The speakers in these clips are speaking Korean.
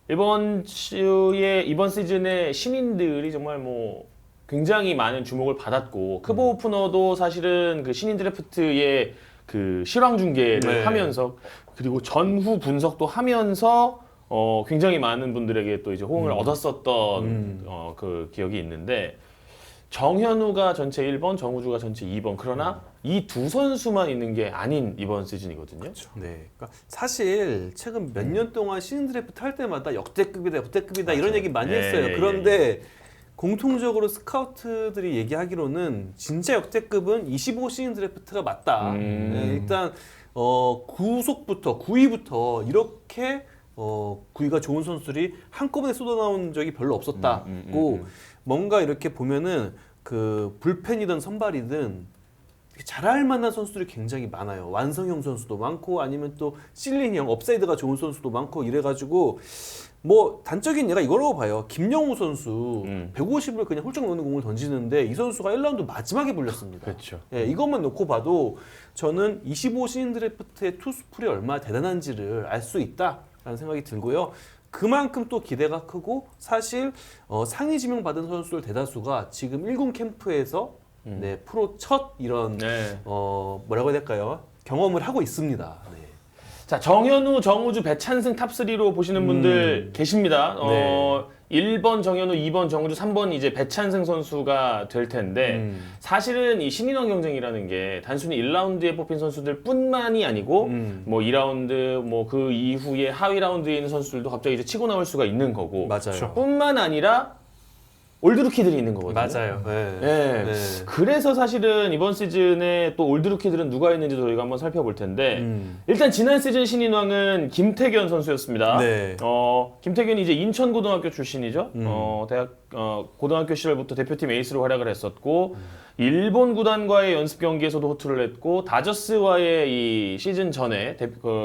이번 시즌에 신인들이 정말 뭐 굉장히 많은 주목을 받았고 크보 오프너도 사실은 그 신인 드래프트의 그 실황 중계를 네. 하면서 그리고 전후 분석도 하면서 굉장히 많은 분들에게 또 이제 호응을 얻었었던 그 기억이 있는데 정현우가 전체 1번, 정우주가 전체 2번. 그러나 이 두 선수만 있는 게 아닌 이번 시즌이거든요. 네, 그러니까 사실 최근 몇 년 동안 신인 드래프트 할 때마다 역대급이다, 역대급이다 이런 얘기 많이 예, 했어요. 예, 그런데 공통적으로 스카우트들이 얘기하기로는 진짜 역대급은 25 신인 드래프트가 맞다. 네, 일단 9위부터 이렇게 9위가 좋은 선수들이 한꺼번에 쏟아나온 적이 별로 없었다고 뭔가 이렇게 보면은 그 불펜이든 선발이든 잘할 만한 선수들이 굉장히 많아요. 완성형 선수도 많고 아니면 또 실린형 업사이드가 좋은 선수도 많고 이래가지고 뭐 단적인 예가 이거라고 봐요. 김영우 선수 150을 그냥 훌쩍 넘는 공을 던지는데 이 선수가 1라운드 마지막에 불렸습니다. 그렇죠. 예, 이것만 놓고 봐도 저는 25 신인 드래프트의 투수풀이 얼마나 대단한지를 알 수 있다라는 생각이 들고요. 그만큼 또 기대가 크고 사실 상위 지명 받은 선수들 대다수가 지금 1군 캠프에서 네, 프로 첫 이런 네. 뭐라고 해야 될까요? 경험을 하고 있습니다. 네. 자, 정현우, 정우주, 배찬승 탑3로 보시는 분들 계십니다. 네. 1번 정현우, 2번 정우주, 3번 이제 배찬승 선수가 될 텐데 사실은 이 신인왕 경쟁이라는 게 단순히 1라운드에 뽑힌 선수들 뿐만이 아니고 뭐 2라운드 뭐 그 이후에 하위 라운드에 있는 선수들도 갑자기 이제 치고 나올 수가 있는 거고 맞아요. 뿐만 아니라 올드루키들이 있는 거거든요. 맞아요. 네. 예. 네. 그래서 사실은 이번 시즌에 또 올드루키들은 누가 있는지도 저희가 한번 살펴볼 텐데 일단 지난 시즌 신인왕은 김태견 선수였습니다. 네. 김태견이 이제 인천고등학교 출신이죠. 고등학교 시절부터 대표팀 에이스로 활약을 했었고 일본 구단과의 연습 경기에서도 호투를 했고 다저스와의 이 시즌 전에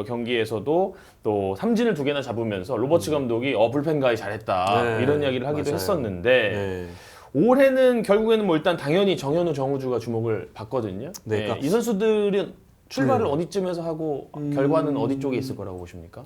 경기에서도 또 삼진을 2개나 잡으면서 로버츠 감독이 불펜 가이 잘했다 네. 이런 이야기를 하기도 맞아요. 했었는데 네. 올해는 결국에는 뭐 일단 당연히 정현우, 정우주가 주목을 받거든요. 네, 네, 그러니까 이 선수들은 출발을 어디쯤에서 하고 결과는 어디 쪽에 있을 거라고 보십니까?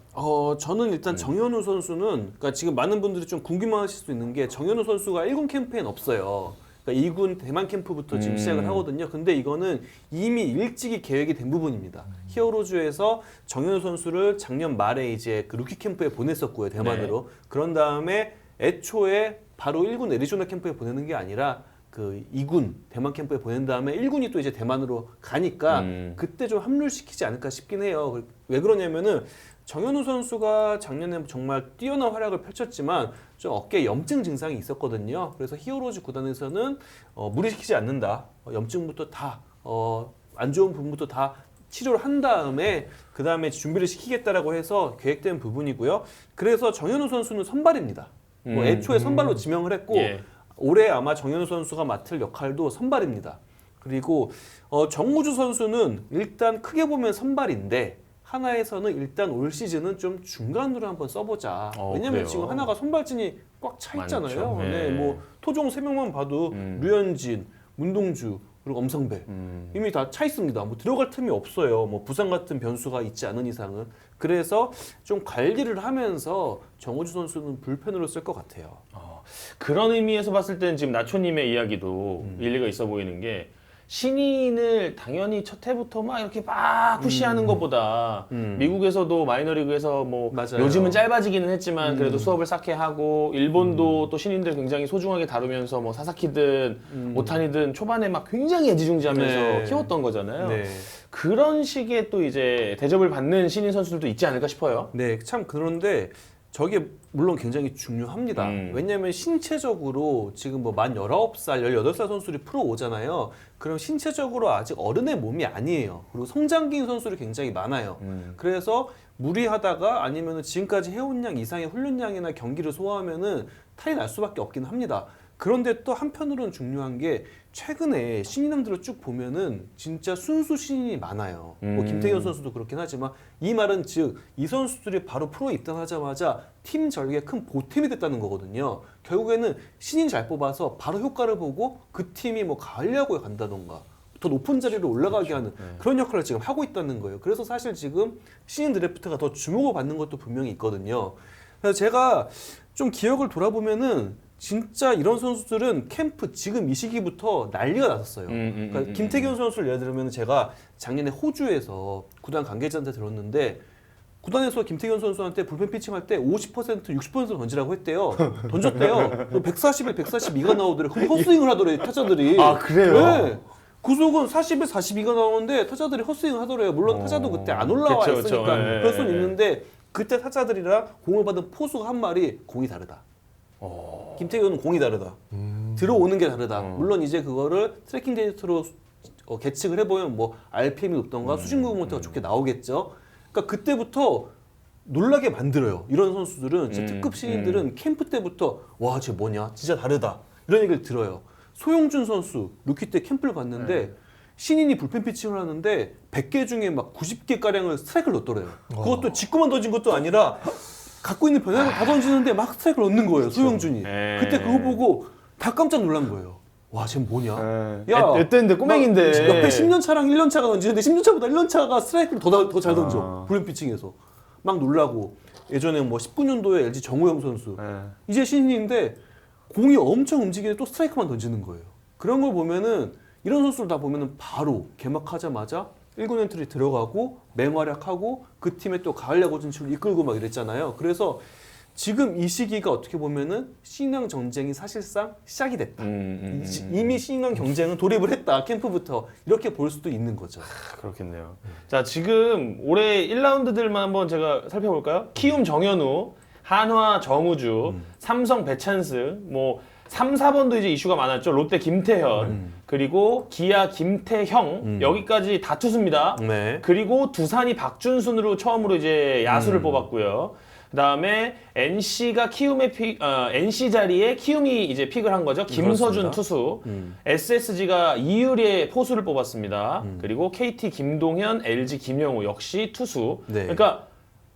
저는 일단 정현우 선수는 그러니까 지금 많은 분들이 좀 궁금해하실 수 있는 게 정현우 선수가 1군 캠프에는 없어요. 그러니까 2군 대만 캠프부터 지금 시작을 하거든요. 근데 이거는 이미 일찍이 계획이 된 부분입니다. 히어로즈에서 정현우 선수를 작년 말에 이제 그 루키 캠프에 보냈었고요, 대만으로. 그런 다음에 애초에 바로 1군 애리조나 캠프에 보내는 게 아니라 그 2군 대만 캠프에 보낸 다음에 1군이 또 이제 대만으로 가니까 그때 좀 합류시키지 않을까 싶긴 해요. 왜 그러냐면은 정현우 선수가 작년에 정말 뛰어난 활약을 펼쳤지만 좀 어깨에 염증 증상이 있었거든요. 그래서 히어로즈 구단에서는 무리시키지 않는다. 염증부터 다 안 좋은 부분부터 다 치료를 한 다음에 그 다음에 준비를 시키겠다라고 해서 계획된 부분이고요. 그래서 정현우 선수는 선발입니다. 뭐 애초에 선발로 지명을 했고 예. 올해 아마 정현우 선수가 맡을 역할도 선발입니다. 그리고 정우주 선수는 일단 크게 보면 선발인데 하나에서는 일단 올 시즌은 좀 중간으로 한번 써보자. 왜냐면 그래요? 지금 하나가 선발진이 꽉 차 있잖아요. 많죠. 네, 네. 뭐 토종 3명만 봐도 류현진, 문동주 그리고 엄성배 이미 다 차 있습니다. 뭐 들어갈 틈이 없어요. 뭐 부상 같은 변수가 있지 않은 이상은. 그래서 좀 관리를 하면서 정우주 선수는 불펜으로 쓸 것 같아요. 그런 의미에서 봤을 때는 지금 나초님의 이야기도 일리가 있어 보이는 게 신인을 당연히 첫 해부터 막 이렇게 막 푸시하는 것보다 미국에서도 마이너리그에서 뭐 맞아요. 요즘은 짧아지기는 했지만 그래도 수업을 쌓게 하고 일본도 또 신인들 굉장히 소중하게 다루면서 뭐 사사키든 오타니든 초반에 막 굉장히 애지중지하면서 네. 키웠던 거잖아요. 네. 그런 식의 또 이제 대접을 받는 신인 선수들도 있지 않을까 싶어요. 네, 참 그런데 저게 물론 굉장히 중요합니다. 왜냐하면 신체적으로 지금 뭐 만 19살, 18살 선수들이 프로 오잖아요. 그럼 신체적으로 아직 어른의 몸이 아니에요. 그리고 성장기인 선수들이 굉장히 많아요. 그래서 무리하다가 아니면 지금까지 해온 양 이상의 훈련량이나 경기를 소화하면은 탈이 날 수밖에 없긴 합니다. 그런데 또 한편으로는 중요한 게 최근에 신인왕들을 쭉 보면은 진짜 순수 신인이 많아요. 뭐 김태현 선수도 그렇긴 하지만 이 말은 즉 이 선수들이 바로 프로에 입단하자마자 팀 전력에 큰 보탬이 됐다는 거거든요. 결국에는 신인 잘 뽑아서 바로 효과를 보고 그 팀이 뭐 가을야구에 간다던가 더 높은 자리로 올라가게 하는 그런 역할을 지금 하고 있다는 거예요. 그래서 사실 지금 신인 드래프트가 더 주목을 받는 것도 분명히 있거든요. 그래서 제가 좀 기억을 돌아보면은 진짜 이런 선수들은 캠프 지금 이 시기부터 난리가 났었어요. 그러니까 김태균 선수를 예를 들면 제가 작년에 호주에서 구단 관계자한테 들었는데 구단에서 김태균 선수한테 불펜 피칭할 때 50%, 60% 던지라고 했대요. 던졌대요. 140에 142가 나오더래. 그럼 헛스윙을 하더래 타자들이. 아, 그래요? 네. 구속은 40에 42가 나오는데 타자들이 헛스윙을 하더래요. 물론 타자도 그때 안 올라와 그쵸, 있으니까 그쵸. 예, 그럴 수는 예. 있는데 그때 타자들이랑 공을 받은 포수가 한 말이 공이 다르다. 김태균은 공이 다르다. 들어오는 게 다르다. 물론 이제 그거를 트래킹 데이터로 계측을 해보면 뭐 RPM이 높던가 수직 무브먼트가 좋게 나오겠죠. 그러니까 그때부터 놀라게 만들어요. 이런 선수들은 진짜 특급 신인들은 캠프 때부터 와, 쟤 뭐냐? 진짜 다르다. 이런 얘기를 들어요. 소용준 선수 루키 때 캠프를 갔는데 신인이 불펜 피칭을 하는데 100개 중에 막 90개 가량을 스트라이크를 넣더래요. 그것도 직구만 던진 것도 아니라 갖고 있는 변화를 다 던지는데 막 스트라이크를 넣는 거예요. 소용준이. 네. 그때 그거 보고 다 깜짝 놀란 거예요. 와, 쟤 뭐냐? 애때인데 꼬맹인데. 막 옆에 10년 차랑 1년 차가 던지는데 10년 차보다 1년 차가 스트라이크를 더 잘 던져. 아. 불펜 피칭에서. 막 놀라고. 예전에 뭐 19년도에 LG 정우영 선수. 이제 신인인데 공이 엄청 움직이는데 또 스트라이크만 던지는 거예요. 그런 걸 보면은 이런 선수를 다 보면은 바로 개막하자마자 1군 엔트리 들어가고 맹활약하고 그 팀에 또 가을 야구 진출을 이끌고 막 이랬잖아요. 그래서 지금 이 시기가 어떻게 보면은 신인왕 전쟁이 사실상 시작이 됐다. 이미 신인왕 경쟁은 돌입을 했다. 캠프부터 이렇게 볼 수도 있는 거죠. 그렇겠네요. 자, 지금 올해 1라운드들만 한번 제가 살펴볼까요? 키움 정현우, 한화 정우주, 삼성 배찬스, 뭐 3, 4번도 이제 이슈가 많았죠. 롯데 김태현, 그리고 기아 김태형, 여기까지 다 투수입니다. 네. 그리고 두산이 박준순으로 처음으로 이제 야수를 뽑았고요. 그다음에 NC가 NC 자리에 키움이 이제 픽을 한 거죠. 김서준 그렇습니다. 투수. SSG가 이유리의 포수를 뽑았습니다. 그리고 KT 김동현, LG 김영우 역시 투수. 네. 그러니까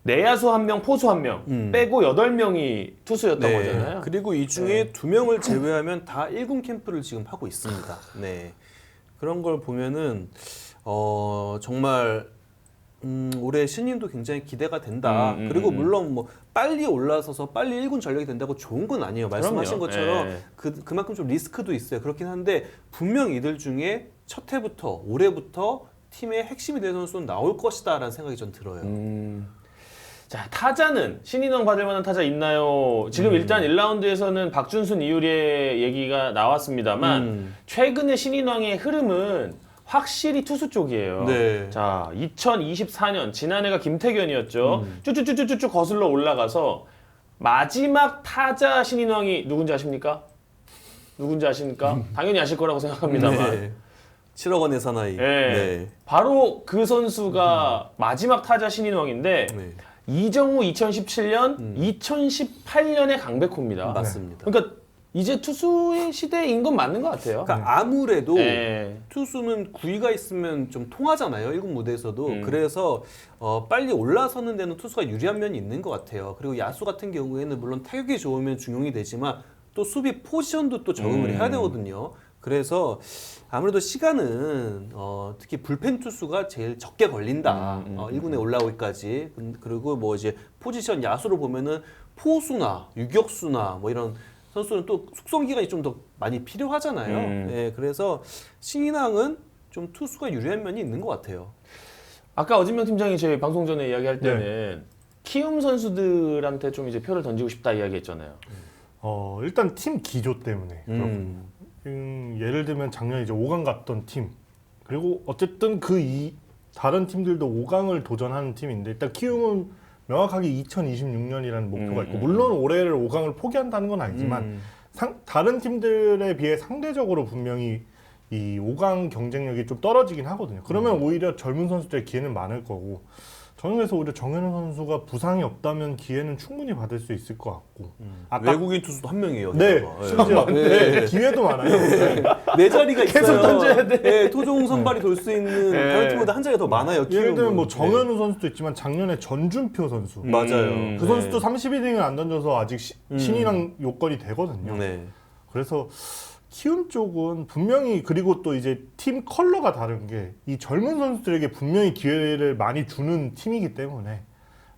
내야수 1명, 포수 1명 빼고 8명이 투수였던 거잖아요. 그리고 이 중에 2명을 제외하면 다 1군 캠프를 지금 하고 있습니다. 네. 그런 걸 보면은 정말 올해 신인도 굉장히 기대가 된다. 그리고 물론 뭐 빨리 올라서서 빨리 1군 전력이 된다고 좋은 건 아니에요. 말씀하신 그럼요. 것처럼 예. 그만큼 좀 리스크도 있어요. 그렇긴 한데 분명 이들 중에 첫 해부터 올해부터 팀의 핵심이 되는 선수는 나올 것이다라는 생각이 좀 들어요. 자, 타자는 신인왕 받을 만한 타자 있나요? 지금 일단 1라운드에서는 박준순, 이유리의 얘기가 나왔습니다만 최근의 신인왕의 흐름은 확실히 투수 쪽이에요. 네. 자, 2024년 지난해가 김태견이었죠. 쭈쭈쭈쭈쭈 거슬러 올라가서 마지막 타자 신인왕이 누군지 아십니까? 누군지 아십니까? 당연히 아실 거라고 생각합니다만. 네. 7억 원의 사나이. 네. 바로 그 선수가 마지막 타자 신인왕인데 네. 이정우 2017년, 2018년의 강백호입니다. 맞습니다. 그러니까 이제 투수의 시대인 건 맞는 것 같아요. 그러니까 아무래도 네. 투수는 구위가 있으면 좀 통하잖아요. 1군 무대에서도. 그래서 빨리 올라서는 데는 투수가 유리한 면이 있는 것 같아요. 그리고 야수 같은 경우에는 물론 타격이 좋으면 중용이 되지만 또 수비 포지션도 또 적응을 해야 되거든요. 그래서 아무래도 시간은 특히 불펜 투수가 제일 적게 걸린다. 1군에 올라오기까지. 그리고 뭐 이제 포지션 야수로 보면은 포수나 유격수나 뭐 이런 선수는 또 숙성 기간이 좀 더 많이 필요하잖아요. 네, 그래서 신인왕은 좀 투수가 유리한 면이 있는 것 같아요. 아까 어진명 팀장이 저희 방송 전에 이야기할 때는 키움 선수들한테 좀 이제 표를 던지고 싶다 이야기했잖아요. 일단 팀 기조 때문에 예를 들면 작년 이제 5강 갔던 팀 그리고 어쨌든 다른 팀들도 5강을 도전하는 팀인데 일단 키움은 명확하게 2026년이라는 목표가 있고 물론 올해를 5강을 포기한다는 건 아니지만 다른 팀들에 비해 상대적으로 분명히 이 5강 경쟁력이 좀 떨어지긴 하거든요. 그러면 오히려 젊은 선수들의 기회는 많을 거고 저는 그래서 오히려 정현우 선수가 부상이 없다면 기회는 충분히 받을 수 있을 것 같고 아까 외국인 투수도 한 명이에요. 네, 심지어 네. 기회도 많아요. 네. 네 자리가 있어요. 계속 던져야 돼. 네, 토종 선발이 돌 수 있는 다른 팀보다 한 자리가 더 많아요. 예를 들면 뭐 키움은. 정현우 선수도 있지만 작년에 전준표 선수 맞아요. 그 선수도 30이닝을 안 던져서 아직 신인왕 요건이 되거든요. 네. 그래서 키움 쪽은 분명히 그리고 또 이제 팀 컬러가 다른 게 이 젊은 선수들에게 분명히 기회를 많이 주는 팀이기 때문에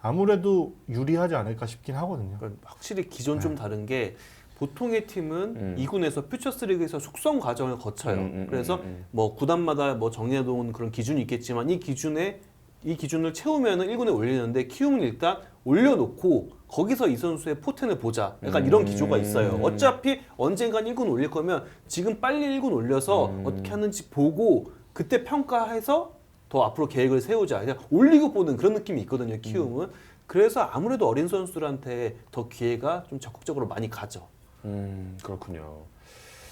아무래도 유리하지 않을까 싶긴 하거든요. 그러니까 확실히 기존 좀 다른 게 보통의 팀은 2군에서 퓨처스리그에서 숙성 과정을 거쳐요. 그래서 뭐 구단마다 뭐 정해놓은 그런 기준이 있겠지만 이 기준을 채우면은 1군에 올리는데 키움은 일단 올려놓고 거기서 이 선수의 포텐을 보자. 약간 이런 기조가 있어요. 어차피 언젠간 1군 올릴 거면 지금 빨리 1군 올려서 어떻게 하는지 보고 그때 평가해서 더 앞으로 계획을 세우자. 그냥 올리고 보는 그런 느낌이 있거든요. 키움은. 그래서 아무래도 어린 선수들한테 더 기회가 좀 적극적으로 많이 가죠. 그렇군요.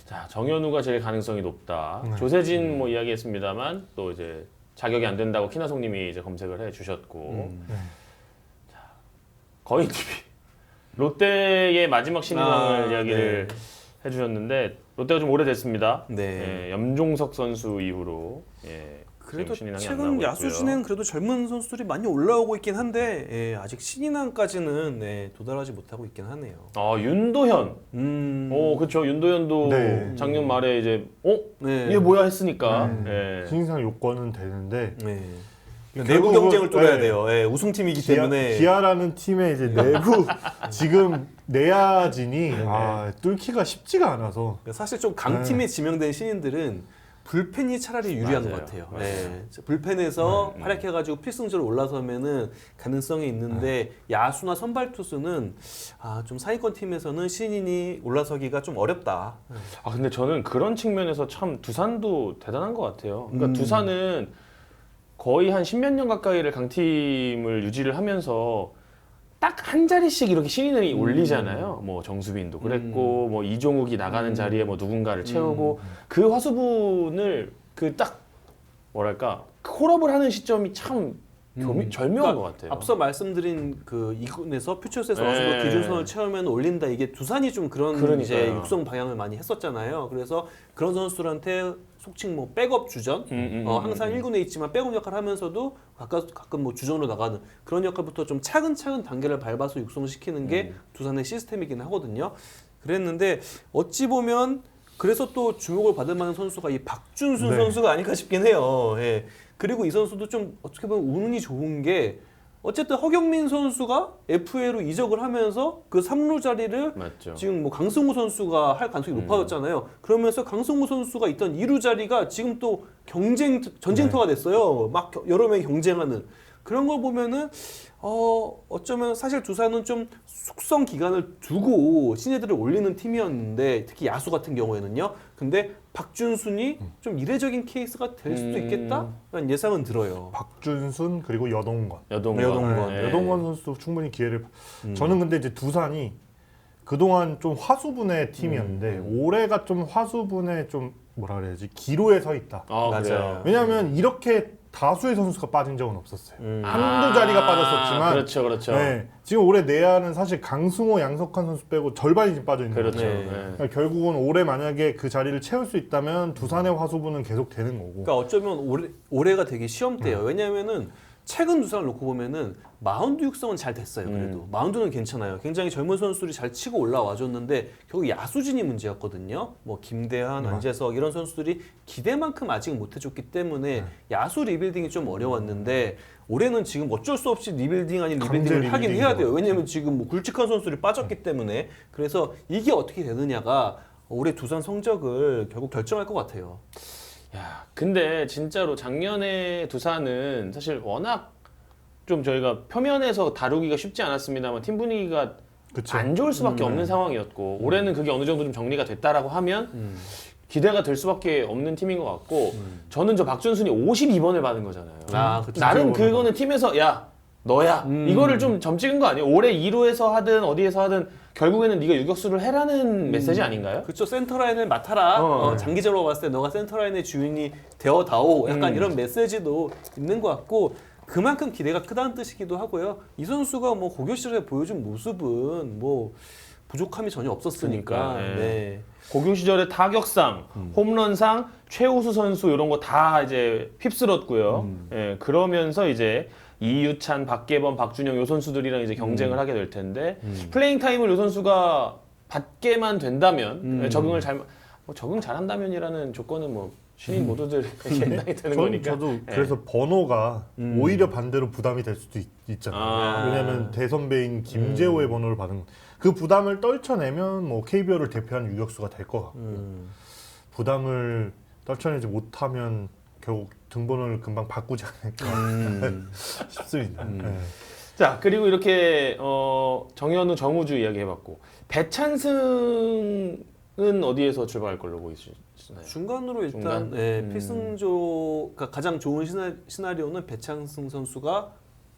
자, 정현우가 제일 가능성이 높다. 조세진 뭐 이야기했습니다만 또 이제 자격이 안 된다고 키나송님이 이제 검색을 해주셨고, 자, 거의 TV 롯데의 마지막 신인왕을 이야기를 해주셨는데 롯데가 좀 오래됐습니다. 네. 예, 염종석 선수 이후로 그래도 지금 신인왕이 안 최근 나오고 야수진은 그래도 젊은 선수들이 많이 올라오고 있긴 한데 아직 신인왕까지는 도달하지 못하고 있긴 하네요. 아, 윤도현. 그렇죠. 윤도현도 네. 작년 말에 이제 네. 얘 뭐야 했으니까. 예. 신인상 요건은 되는데 네. 내부 결국은, 경쟁을 뚫어야 네. 돼요. 우승팀이기 때문에. 기아라는 팀의 이제 내부 지금 내야진이 뚫기가 쉽지가 않아서 사실 좀 강팀에 지명된 신인들은 불펜이 차라리 유리한 맞아요. 것 같아요. 네. 불펜에서 활약해가지고 필승조로 올라서면은 가능성이 있는데 야수나 선발 투수는 좀 상위권 팀에서는 신인이 올라서기가 좀 어렵다. 아, 근데 저는 그런 측면에서 참 두산도 대단한 것 같아요. 그러니까 두산은 거의 한 10몇 년 가까이를 강팀을 유지를 하면서 딱 한 자리씩 이렇게 신인을 올리잖아요. 뭐 정수빈도 그랬고, 뭐 이종욱이 나가는 자리에 뭐 누군가를 채우고 그 화수분을 그 딱 뭐랄까 콜업을 하는 시점이 참 절묘한 것 같아요. 앞서 말씀드린 그 2군에서 퓨처스에서 어느 정도 네. 기준선을 채우면 올린다. 이게 두산이 좀 그런 그러니까요. 이제 육성 방향을 많이 했었잖아요. 그래서 그런 선수들한테 속칭 뭐 백업 주전, 항상 1군에 있지만 백업 역할을 하면서도 가끔 뭐 주전으로 나가는 그런 역할부터 좀 차근차근 단계를 밟아서 육성시키는 게 두산의 시스템이긴 하거든요. 그랬는데 어찌 보면 그래서 또 주목을 받을 만한 선수가 이 박준순 네. 선수가 아닐까 싶긴 해요. 예. 그리고 이 선수도 좀 어떻게 보면 운이 좋은 게 어쨌든 허경민 선수가 FA로 이적을 하면서 그 3루 자리를 맞죠. 지금 뭐 강승우 선수가 할 가능성이 높아졌잖아요. 그러면서 강승우 선수가 있던 2루 자리가 지금 또 전쟁터가 됐어요. 막 여러 명이 경쟁하는 그런 걸 보면은 어쩌면 사실 두산은 좀 숙성 기간을 두고 신예들을 올리는 팀이었는데 특히 야수 같은 경우에는요. 근데 박준순이 좀 이례적인 케이스가 될 수도 있겠다라는 예상은 들어요. 박준순 그리고 여동건. 여동건. 네. 여동건 선수도 충분히 기회를. 저는 근데 이제 두산이 그동안 좀 화수분의 팀이었는데 올해가 좀 화수분의 좀 뭐라 그래야지 기로에 서 있다. 맞아요. 그래요. 왜냐하면 이렇게 다수의 선수가 빠진 적은 없었어요. 한두 자리가 빠졌었지만 그렇죠, 그렇죠. 네, 지금 올해 내야는 사실 강승호, 양석환 선수 빼고 절반이 지금 빠져 있는 그렇죠. 거죠. 네. 그러니까 결국은 올해 만약에 그 자리를 채울 수 있다면 두산의 화수분은 계속 되는 거고. 그러니까 어쩌면 올해가 되게 시험대예요. 왜냐하면은 최근 두산을 놓고 보면은 마운드 육성은 잘 됐어요. 그래도 마운드는 괜찮아요. 굉장히 젊은 선수들이 잘 치고 올라와줬는데 결국 야수진이 문제였거든요. 뭐 김대한, 안재석 이런 선수들이 기대만큼 아직 못 해줬기 때문에 야수 리빌딩이 좀 어려웠는데 올해는 지금 어쩔 수 없이 리빌딩 아닌 리빌딩을 하긴 해야 돼요. 왜냐하면 지금 뭐 굵직한 선수들이 빠졌기 때문에 그래서 이게 어떻게 되느냐가 올해 두산 성적을 결국 결정할 것 같아요. 야, 근데 진짜로 작년에 두산은 사실 워낙 좀 저희가 표면에서 다루기가 쉽지 않았습니다만 팀 분위기가 그쵸. 안 좋을 수밖에 없는 상황이었고 올해는 그게 어느 정도 좀 정리가 됐다라고 하면 기대가 될 수밖에 없는 팀인 것 같고 저는 저 박준순이 52번을 받은 거잖아요. 그쵸. 나는 그거는 팀에서 야 너야 이거를 좀 점 찍은 거 아니에요? 올해 2루에서 하든 어디에서 하든 결국에는 네가 유격수를 해라는 메시지 아닌가요? 그렇죠. 센터라인을 맡아라. 장기적으로 봤을 때 너가 센터라인의 주인이 되어다오. 약간 이런 메시지도 있는 것 같고 그만큼 기대가 크다는 뜻이기도 하고요. 이 선수가 뭐 고교 시절에 보여준 모습은 뭐 부족함이 전혀 없었으니까. 그러니까요. 네. 고교 시절에 타격상, 홈런상, 최우수 선수 이런 거 다 이제 휩쓸었고요. 예, 그러면서 이제 이유찬, 박계범, 박준영 요 선수들이랑 이제 경쟁을 하게 될 텐데 플레잉 타임을 요 선수가 받게만 된다면 적응을 잘 적응 잘한다면이라는 조건은 뭐 신인 모두들 나이 되는 거니까. 저도 예. 그래서 번호가 오히려 반대로 부담이 될 수도 있잖아요. 아. 왜냐하면 대선배인 김재호의 번호를 받은 그 부담을 떨쳐내면 뭐 KBO를 대표하는 유격수가 될 것 같고 부담을 떨쳐내지 못하면 결국 등번호를 금방 바꾸지 않을까 싶습니다. 네. 자, 그리고 이렇게 정현우, 정우주 이야기해봤고 배찬승은 어디에서 출발할 걸로 보이시나요? 중간으로 일단 중간? 예, 필승조가 가장 좋은 시나리오는 배창승 선수가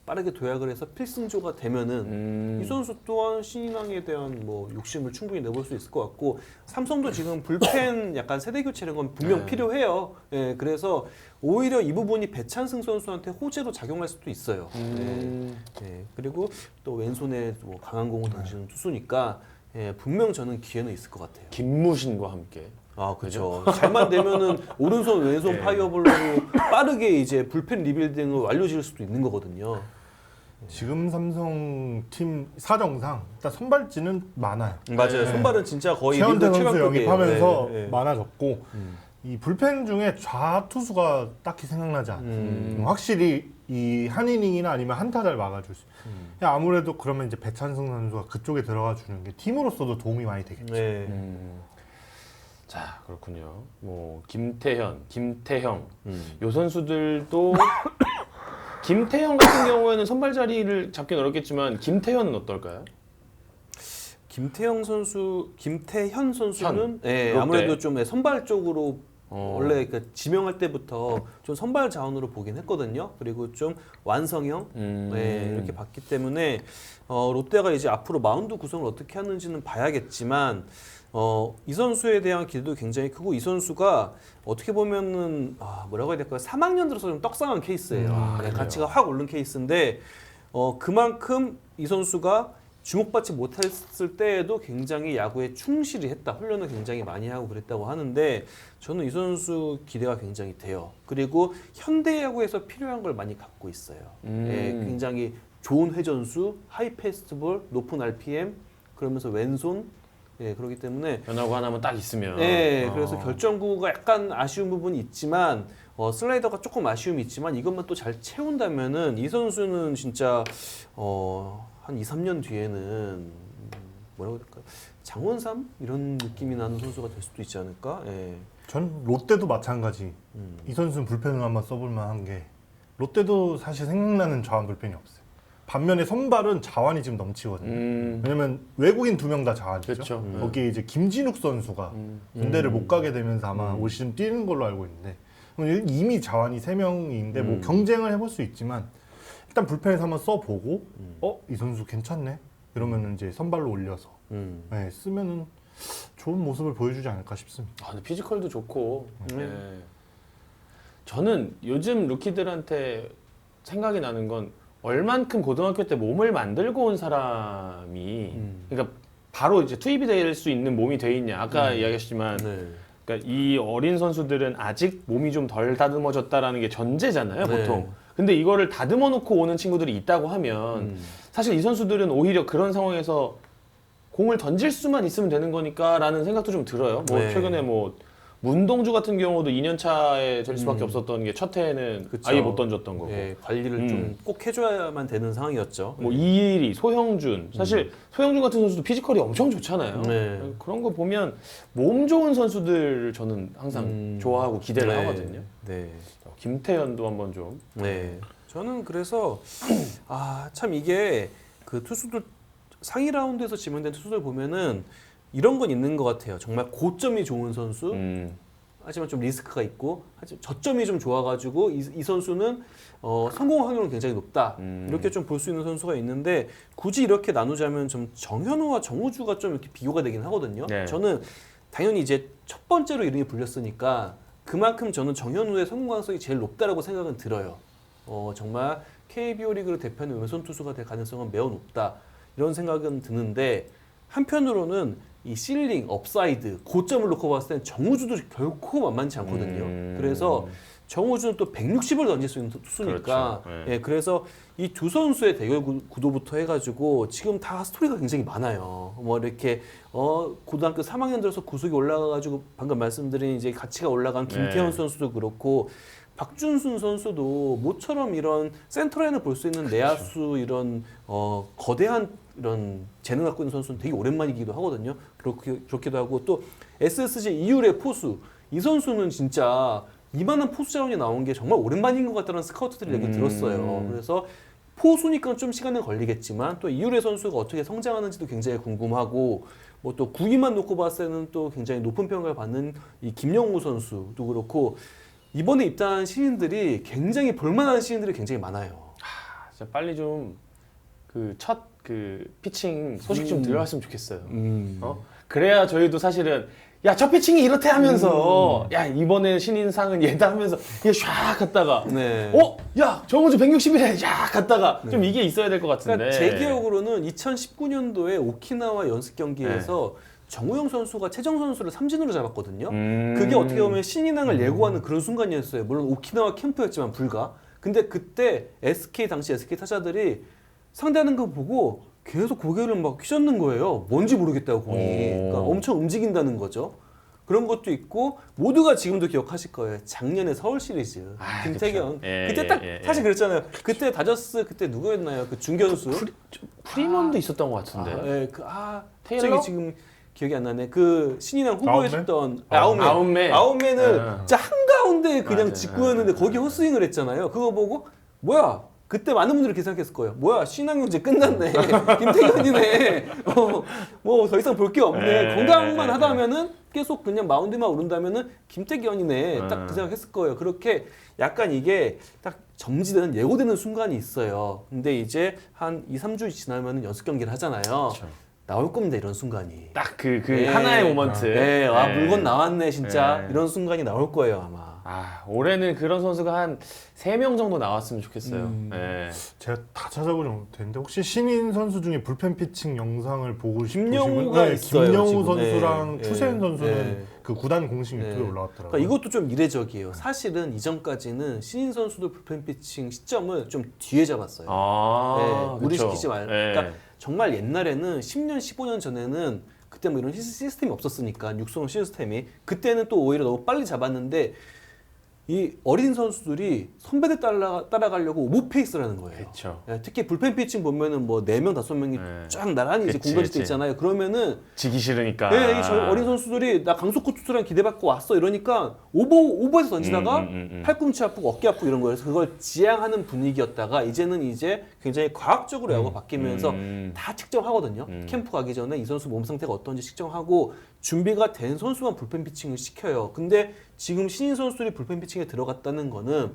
빠르게 도약을 해서 필승조가 되면은 이 선수 또한 신인왕에 대한 뭐 욕심을 충분히 내볼 수 있을 것 같고 삼성도 지금 불펜 약간 세대 교체 이런 건 분명 필요해요. 예, 그래서 오히려 이 부분이 배찬승 선수한테 호재로 작용할 수도 있어요. 예, 그리고 또 왼손에 뭐 강한 공을 던지는 투수니까 예, 분명 저는 기회는 있을 것 같아요. 김무신과 함께. 아, 그렇죠. 잘만 되면은 오른손 왼손 파이어볼로 빠르게 이제 불펜 리빌딩을 완료 지을 수도 있는 거거든요. 지금 삼성 팀 사정상 일단 선발진은 많아요. 맞아요. 선발은 진짜 거의 최원태 리그 선수 최강급이에요. 영입하면서 네, 네. 많아졌고 이 불펜 중에 좌투수가 딱히 생각나지 않아요. 확실히 이 한 이닝이나 아니면 한타를 막아줄 수. 아무래도 그러면 이제 배찬승 선수가 그쪽에 들어가 주는 게 팀으로서도 도움이 많이 되겠죠. 네. 자, 그렇군요. 뭐 김태현, 김태형 요 선수들도 김태형 같은 경우에는 선발 자리를 잡긴 어렵겠지만 김태현은 어떨까요? 김태현 선수는 예, 롯데. 아무래도 좀 선발 쪽으로 어. 원래 그 지명할 때부터 좀 선발 자원으로 보긴 했거든요. 그리고 좀 완성형 네, 이렇게 봤기 때문에 롯데가 이제 앞으로 마운드 구성을 어떻게 하는지는 봐야겠지만 이 선수에 대한 기대도 굉장히 크고 이 선수가 어떻게 보면은 뭐라고 해야 될까요? 3학년 들어서 좀 떡상한 케이스예요. 네, 가치가 확 오른 케이스인데 그만큼 이 선수가 주목받지 못했을 때에도 굉장히 야구에 충실히 했다. 훈련을 굉장히 많이 하고 그랬다고 하는데 저는 이 선수 기대가 굉장히 돼요. 그리고 현대 야구에서 필요한 걸 많이 갖고 있어요. 예, 굉장히 좋은 회전수, 하이 패스트볼, 높은 RPM, 그러면서 왼손. 예, 그렇기 때문에 변화구 하나만 딱 있으면. 네, 그래서 결정구가 약간 아쉬운 부분이 있지만 슬라이더가 조금 아쉬움이 있지만 이것만 또 잘 채운다면은 이 선수는 진짜 한 2, 3년 뒤에는 뭐라고 해야 될까요? 장원삼 이런 느낌이 나는 선수가 될 수도 있지 않을까? 예. 전 롯데도 마찬가지. 이 선수는 불펜을 한번 써볼 만한 게 롯데도 사실 생각나는 좌완 불펜이 없어요. 반면에 선발은 자완이 지금 넘치거든요. 왜냐면 외국인 2명 다 자완이죠. 그렇죠. 거기에 이제 김진욱 선수가 군대를 못 가게 되면서 아마 올 시즌 뛰는 걸로 알고 있는데 이미 자완이 3명인데 뭐 경쟁을 해볼 수 있지만 일단 불펜에서 한번 써보고 이 선수 괜찮네 이러면 이제 선발로 올려서 네, 쓰면은 좋은 모습을 보여주지 않을까 싶습니다. 근데 피지컬도 좋고. 예. 저는 요즘 루키들한테 생각이 나는 건 얼만큼 고등학교 때 몸을 만들고 온 사람이 그러니까 바로 이제 투입이 될 수 있는 몸이 돼 있냐. 아까 이야기했지만 네. 그러니까 이 어린 선수들은 아직 몸이 좀 덜 다듬어졌다라는 게 전제잖아요, 네. 보통. 근데 이거를 다듬어 놓고 오는 친구들이 있다고 하면 사실 이 선수들은 오히려 그런 상황에서 공을 던질 수만 있으면 되는 거니까라는 생각도 좀 들어요. 뭐 네. 최근에 뭐 문동주 같은 경우도 2년 차에 될 수밖에 없었던 게 첫 해에는 그쵸. 아예 못 던졌던 거고. 예, 관리를 좀 꼭 해줘야만 되는 상황이었죠. 뭐 이일이, 소형준. 사실 소형준 같은 선수도 피지컬이 엄청 좋잖아요. 네. 그런 거 보면 몸 좋은 선수들 저는 항상 좋아하고 기대를 네. 하거든요. 네. 김태현도 한번 좀. 네. 저는 그래서 참 이게 그 투수들 상위 라운드에서 지명된 투수들 보면은 이런 건 있는 것 같아요. 정말 고점이 좋은 선수, 하지만 좀 리스크가 있고, 하지만 저점이 좀 좋아가지고 이 선수는 성공 확률은 굉장히 높다. 이렇게 좀 볼 수 있는 선수가 있는데 굳이 이렇게 나누자면 좀 정현우와 정우주가 좀 이렇게 비교가 되긴 하거든요. 네. 저는 당연히 이제 첫 번째로 이름이 불렸으니까 그만큼 저는 정현우의 성공 가능성이 제일 높다라고 생각은 들어요. 정말 KBO 리그를 대표하는 왼손 투수가 될 가능성은 매우 높다. 이런 생각은 드는데 한편으로는 이 실링, 업사이드, 고점을 놓고 봤을 땐 정우주도 결코 만만치 않거든요. 그래서 정우주는 또 160을 던질 수 있는 투수니까 그렇죠. 예, 그래서 이 두 선수의 대결 구도부터 해가지고 지금 다 스토리가 굉장히 많아요. 뭐 이렇게 고등학교 3학년 들어서 구속이 올라가가지고 방금 말씀드린 이제 가치가 올라간 김태현 네. 선수도 그렇고 박준순 선수도 모처럼 이런 센터라인을 볼 수 있는 내야수 이런 거대한 이런 재능 갖고 있는 선수는 되게 오랜만이기도 하거든요. 그렇기도 하고 또 SSG 이율의 포수 이 선수는 진짜 이만한 포수 자원이 나온 게 정말 오랜만인 것 같다는 스카우트들이 얘기 들었어요. 그래서 포수니까 좀 시간은 걸리겠지만 또 이율의 선수가 어떻게 성장하는지도 굉장히 궁금하고 뭐 또 구위만 놓고 봤을 때는 또 굉장히 높은 평가를 받는 이 김영우 선수도 그렇고 이번에 입단한 신인들이 굉장히 볼만한 신인들이 굉장히 많아요. 진짜 빨리 좀 그 첫 그 피칭 소식 좀 들어왔으면 좋겠어요. 그래야 저희도 사실은 야 첫 피칭이 이렇대 하면서 야 이번에 신인상은 얘다 하면서 이게 샥 갔다가 네. 야 정우주 160이래 샥 갔다가 좀 이게 있어야 될 것 같은데. 그러니까 제 기억으로는 2019년도에 오키나와 연습 경기에서 정우영 선수가 최정 선수를 삼진으로 잡았거든요. 그게 어떻게 보면 신인왕을 예고하는 그런 순간이었어요. 물론 오키나와 캠프였지만 불가. 근데 그때 당시 SK 타자들이 상대하는 거 보고 계속 고개를 막 휘젓는 거예요. 뭔지 모르겠다고 공이. 그러니까 엄청 움직인다는 거죠. 그런 것도 있고 모두가 지금도 기억하실 거예요. 작년에 서울 시리즈 김태경 그때 딱 사실 그랬잖아요. 그때 다저스 그때 누구였나요? 그 중견수 프리먼도 있었던 것 같은데. 테일러 테일러? 지금 기억이 안 나네. 그 신인왕 후보였던 아웃맨. 아웃맨을 진짜 한가운데 그냥 맞아요. 거기 헛스윙을 했잖아요. 그거 보고 뭐야? 그때 많은 분들이 그렇게 생각했을 거예요. 뭐야 신앙 이제 끝났네. 김태균이네. 뭐 더 이상 볼 게 없네. 건강만 하다 하면은 계속 그냥 마운드만 오른다면은 김태균이네. 딱 그 생각했을 거예요. 그렇게 약간 이게 딱 점지되는 예고되는 순간이 있어요. 근데 이제 한 2, 3주 지나면은 연습 경기를 하잖아요. 그렇죠. 나올 겁니다. 이런 순간이. 딱 그 하나의 모먼트. 네, 물건 나왔네 진짜. 네. 이런 순간이 나올 거예요 아마. 올해는 그런 선수가 한 3명 정도 나왔으면 좋겠어요. 네. 제가 다 찾아보지 못했는데 혹시 신인 선수 중에 불펜 피칭 영상을 보고 김영우가 싶으시면 있어요, 김영우 지금. 선수랑 네. 추세현 선수는 네. 그 구단 공식 네. 유튜브에 올라왔더라고요. 그러니까 이것도 좀 이례적이에요. 사실은 이전까지는 신인 선수들 불펜 피칭 시점을 좀 뒤에 잡았어요. 무리시키지 말고. 그러니까 정말 옛날에는 10년, 15년 전에는 그때 뭐 이런 시스템이 없었으니까 육성 시스템이 그때는 또 오히려 너무 빨리 잡았는데 이 어린 선수들이 선배들 따라가려고 오버페이스라는 거예요. 그렇죠. 특히 불펜 피칭 보면은 뭐 4명, 5명이 쫙 나란히 이제 공격질 때 있잖아요. 그러면은 지기 싫으니까. 이 어린 선수들이 나 강속구 투수랑 기대받고 왔어 이러니까 오버에서 던지다가 팔꿈치 아프고 어깨 아프고 이런 거예요. 그래서 그걸 지양하는 분위기였다가 이제는 이제 굉장히 과학적으로 야구가 바뀌면서 다 측정하거든요. 캠프 가기 전에 이 선수 몸 상태가 어떤지 측정하고 준비가 된 선수만 불펜 피칭을 시켜요. 근데 지금 신인 선수들이 불펜 피칭에 들어갔다는 거는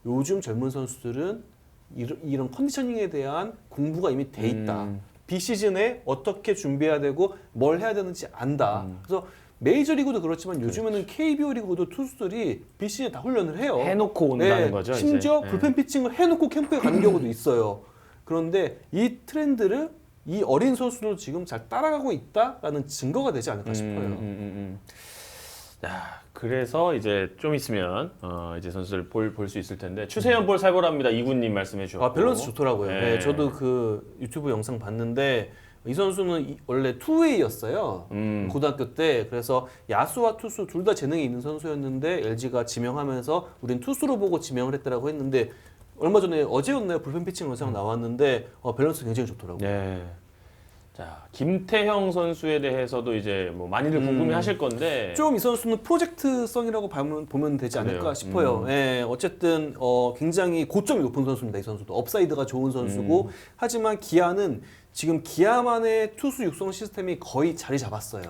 요즘 젊은 선수들은 이런 컨디셔닝에 대한 공부가 이미 돼 있다. 비시즌에 어떻게 준비해야 되고 뭘 해야 되는지 안다. 그래서 메이저리그도 그렇지만 요즘에는 KBO 리그도 투수들이 비시즌에 다 훈련을 해요. 해놓고 온다는 거죠. 심지어 이제. 불펜 피칭을 해놓고 캠프에 가는 경우도 있어요. 그런데 이 트렌드를 이 어린 선수도 지금 잘 따라가고 있다라는 증거가 되지 않을까 싶어요. 자, 그래서 이제 좀 있으면 이제 선수들 볼 수 있을 텐데 추세현 볼 살벌합니다. 이군님 말씀해 주셨고. 밸런스 좋더라고요. 네. 저도 그 유튜브 영상 봤는데 이 선수는 원래 투웨이였어요. 고등학교 때. 그래서 야수와 투수 둘 다 재능이 있는 선수였는데 LG가 지명하면서 우린 투수로 보고 지명을 했다라고 했는데 얼마 전에 어제였나요? 불펜 피칭 영상 나왔는데 밸런스 굉장히 좋더라고요. 네. 자, 김태형 선수에 대해서도 이제 뭐 많이들 궁금해하실 건데 좀 이 선수는 프로젝트성이라고 보면 되지 않을까 그래요. 싶어요. 어쨌든 굉장히 고점이 높은 선수입니다. 이 선수도 업사이드가 좋은 선수고 하지만 기아는 지금 기아만의 투수 육성 시스템이 거의 자리 잡았어요.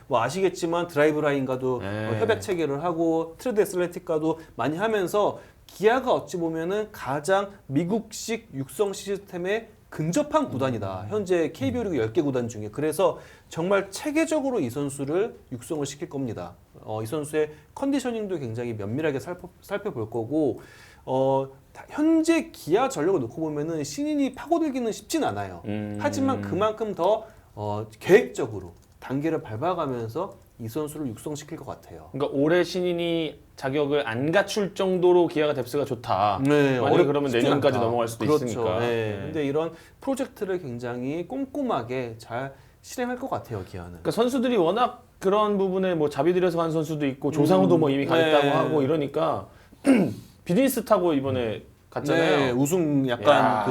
뭐 아시겠지만 드라이브 라인과도 협약 체계를 하고 트레드 애슬레틱과도 많이 하면서 기아가 어찌 보면은 가장 미국식 육성 시스템에 근접한 구단이다. 현재 KBO 리그 10개 구단 중에. 그래서 정말 체계적으로 이 선수를 육성을 시킬 겁니다. 이 선수의 컨디셔닝도 굉장히 면밀하게 살펴볼 거고 현재 기아 전력을 놓고 보면은 신인이 파고들기는 쉽진 않아요. 하지만 그만큼 더 계획적으로 단계를 밟아가면서 이 선수를 육성시킬 것 같아요. 그러니까 올해 신인이 자격을 안 갖출 정도로 기아가 뎁스가 좋다. 네, 만약에 그러면 쉽진 내년까지 않다. 넘어갈 수도 그렇죠. 있으니까. 네. 네. 근데 이런 프로젝트를 굉장히 꼼꼼하게 잘 실행할 것 같아요, 기아는. 그러니까 선수들이 워낙 그런 부분에 뭐 자비 들여서 간 선수도 있고 조상우도 뭐 이미 가겠다고 네. 하고 이러니까 비즈니스 타고 이번에 갔잖아요. 네, 우승 약간 야.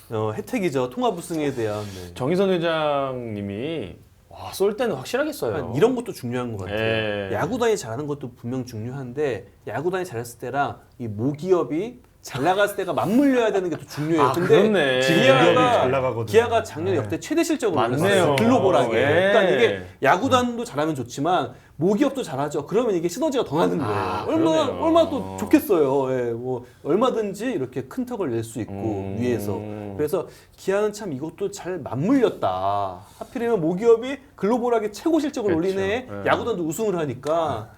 그 혜택이죠. 통합 우승에 대한. 네. 정희선 회장님이 와, 쏠 때는 확실하게 써요. 이런 것도 중요한 것 같아요. 예. 야구단이 잘하는 것도 분명 중요한데 야구단이 잘했을 때랑 이 모기업이 잘 나갔을 때가 맞물려야 되는 게 더 중요해요. 아, 근데 그렇네. 모기업이 잘 나가거든요. 기아가 작년 네. 역대 최대 실적으로 맞네요. 올랐어요. 글로벌하게. 예. 그러니까 이게 야구단도 잘하면 좋지만 모기업도 잘하죠. 그러면 이게 시너지가 더 나는 거예요. 아, 얼마나 그러네요. 얼마나 또 좋겠어요. 예, 뭐 얼마든지 이렇게 큰 턱을 낼 수 있고 위에서. 그래서 기아는 참 이것도 잘 맞물렸다. 하필이면 모기업이 글로벌하게 최고 실적을 그렇죠. 올리네. 예. 야구단도 우승을 하니까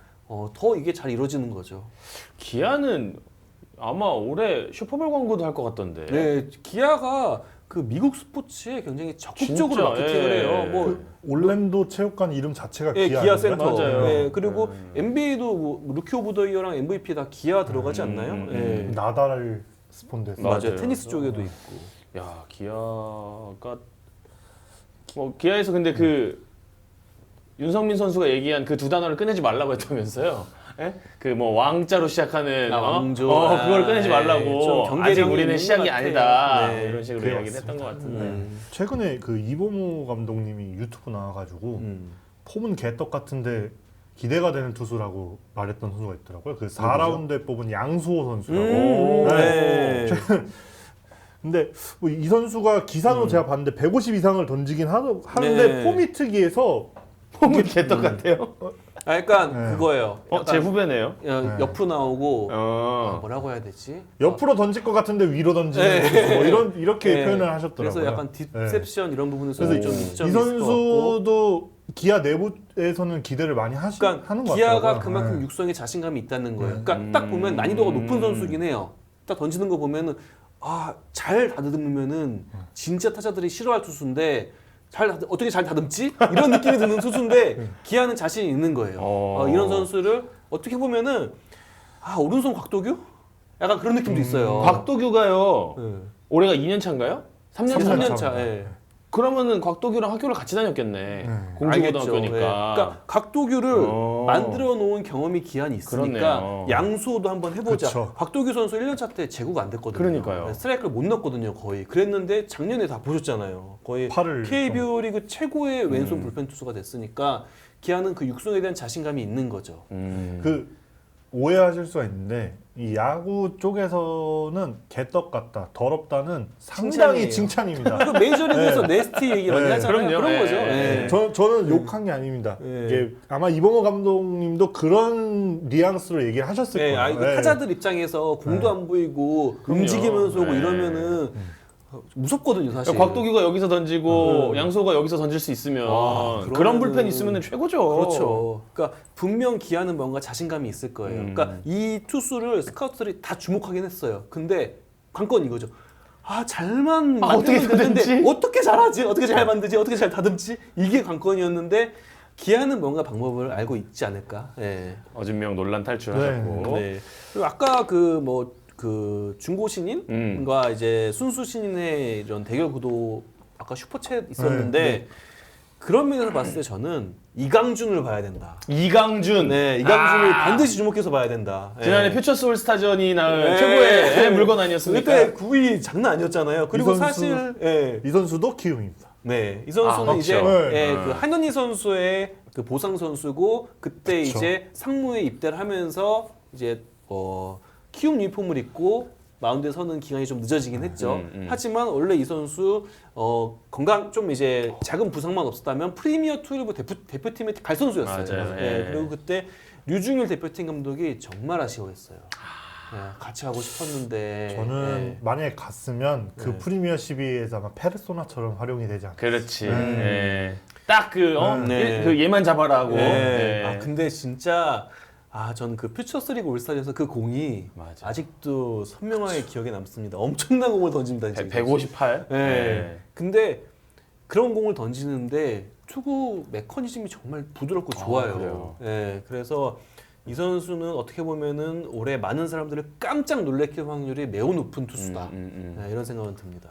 더 이게 잘 이루어지는 거죠. 기아는 아마 올해 슈퍼볼 광고도 할 것 같던데. 네, 기아가 그 미국 스포츠에 굉장히 적극적으로 진짜, 마케팅을 예. 해요. 뭐 올랜도 체육관 이름 자체가 예, 기아 기아 아닌가요? 센터. 맞아요. 예, 그리고 NBA도 뭐 루키 오브 더 이어랑 MVP 다 기아 들어가지 않나요? 예. 나달 스폰됐어요. 맞아요. 맞아요. 테니스 쪽에도 있고. 야, 기아가 뭐 기아에서 근데 그 윤성민 선수가 얘기한 그 두 단어를 꺼내지 말라고 했다면서요? 예? 그 뭐 왕자로 시작하는 왕조. 그걸 꺼내지 좀 말라고. 경계령이 아직 우리는 있는 시작이 것 같아요. 아니다. 네. 이런 식으로 그래 이야기를 했던 것 같은데. 최근에 그 이범호 감독님이 유튜브 나와가지고 폼은 개떡 같은데 기대가 되는 투수라고 말했던 선수가 있더라고요. 그 4라운드에 뽑은 양수호 선수라고. 네. 근데 뭐 이 선수가 기사로 제가 봤는데 150 이상을 던지긴 하는데 네. 폼이 특이해서 폼은 개떡 같아요. 아, 약간 네. 그거예요. 제 후배네요. 옆으로 나오고 어. 뭐라고 해야 되지? 옆으로 던질 것 같은데 위로 던지는 네. 선수 뭐 이렇게 네. 표현을 하셨더라고요. 그래서 약간 디셉션 이런 부분에서 그래서 좀 이 이점이 있을 것 같고. 선수도 기아 내부에서는 기대를 많이 그러니까 하는 것 기아가 같더라고요. 그만큼 네. 육성에 자신감이 있다는 거예요. 그러니까 딱 보면 난이도가 높은 선수긴 해요. 딱 던지는 거 보면은 잘 다듬으면은 진짜 타자들이 싫어할 투수인데 어떻게 잘 다듬지? 이런 느낌이 드는 투수인데 기아는 자신이 있는 거예요. 이런 선수를 어떻게 보면은 오른손 곽도규? 약간 그런 느낌도 있어요. 곽도규가요. 네. 올해가 2년 차인가요? 3년 차. 3년 차. 예. 그러면은 곽도규랑 학교를 같이 다녔겠네. 알겠죠. 공주고등학교니까. 예. 그러니까 각도규를 만들어 놓은 경험이 기한이 있으니까 그렇네요. 양수호도 한번 해보자. 그쵸. 곽도규 선수 1년차 때 제구가 안 됐거든요. 그러니까요. 스트라이크를 못 넣었거든요, 거의. 그랬는데 작년에 다 보셨잖아요. 거의 팔을 KBO 리그 최고의 왼손 불펜 투수가 됐으니까 기아는 그 육성에 대한 자신감이 있는 거죠. 그 오해하실 수가 있는데 이 야구 쪽에서는 개떡 같다, 더럽다는 상당히 칭찬이에요. 칭찬입니다. 그 메이저리그에서 네스티 얘기 많이 네, 하잖아요. 그럼요. 그런 거죠. 네. 예. 저는 욕한 게 아닙니다. 네. 이게 아마 이범호 감독님도 그런 뉘앙스로 얘기를 하셨을 네, 거예요. 이거 네. 타자들 입장에서 공도 안 보이고 움직이면서 오고 네. 이러면은 무섭거든요, 사실. 그러니까 곽도규가 여기서 던지고 양소가 여기서 던질 수 있으면 그런 그러면은- 불펜 있으면 최고죠. 그렇죠. 그러니까 분명 기아는 뭔가 자신감이 있을 거예요. 그러니까 이 투수를 스카우트들이 다 주목하긴 했어요. 근데 관건 이거죠. 잘만 어떻게 만들면 되는데 다듬지? 어떻게 잘하지? 어떻게 잘 만들지? 어떻게 잘 다듬지? 이게 관건이었는데 기아는 뭔가 방법을 알고 있지 않을까? 예. 어진명 논란 탈출하셨고. 네. 그리고 아까 그 중고 신인과 이제 순수 신인의 이런 대결 구도 아까 슈퍼챗 있었는데 그런 면에서 봤을 때 저는 이강준을 봐야 된다. 이강준. 네, 이강준을 반드시 주목해서 봐야 된다. 지난해 예. 퓨처스 올스타전이 낳은 네. 최고의 물건 아니었습니까? 그때 9위 장난 아니었잖아요. 그리고 이 선수- 사실 이 선수도 키움입니다. 이 선수는 그렇죠. 이제 네. 그 한현희 선수의 그 보상 선수고 그때 그쵸. 이제 상무에 입대를 하면서 이제 키움 유니폼을 입고 마운드에 서는 기간이 좀 늦어지긴 했죠. 하지만 원래 이 선수 건강 좀 이제 작은 부상만 없었다면 프리미어 투리브 대표팀에 갈 선수였어요. 맞아요. 예, 예. 그리고 그때 류중일 대표팀 감독이 정말 아쉬워했어요. 같이 하고 싶었는데 저는 만약에 갔으면 그 네. 프리미어 12에서 아마 페르소나처럼 활용이 되지 않을까. 그렇지. 예. 딱 그 네. 그 얘만 잡아라고. 네. 예. 근데 진짜 저는 그 퓨처스리그 올스타에서 그 공이 맞아. 아직도 선명하게 기억에 남습니다. 엄청난 공을 던집니다. 진짜. 158. 네. 근데 그런 공을 던지는데 투구 메커니즘이 정말 부드럽고 좋아요. 그래요? 예, 그래서 이 선수는 어떻게 보면은 올해 많은 사람들을 깜짝 놀래킬 확률이 매우 높은 투수다. 예, 이런 생각은 듭니다.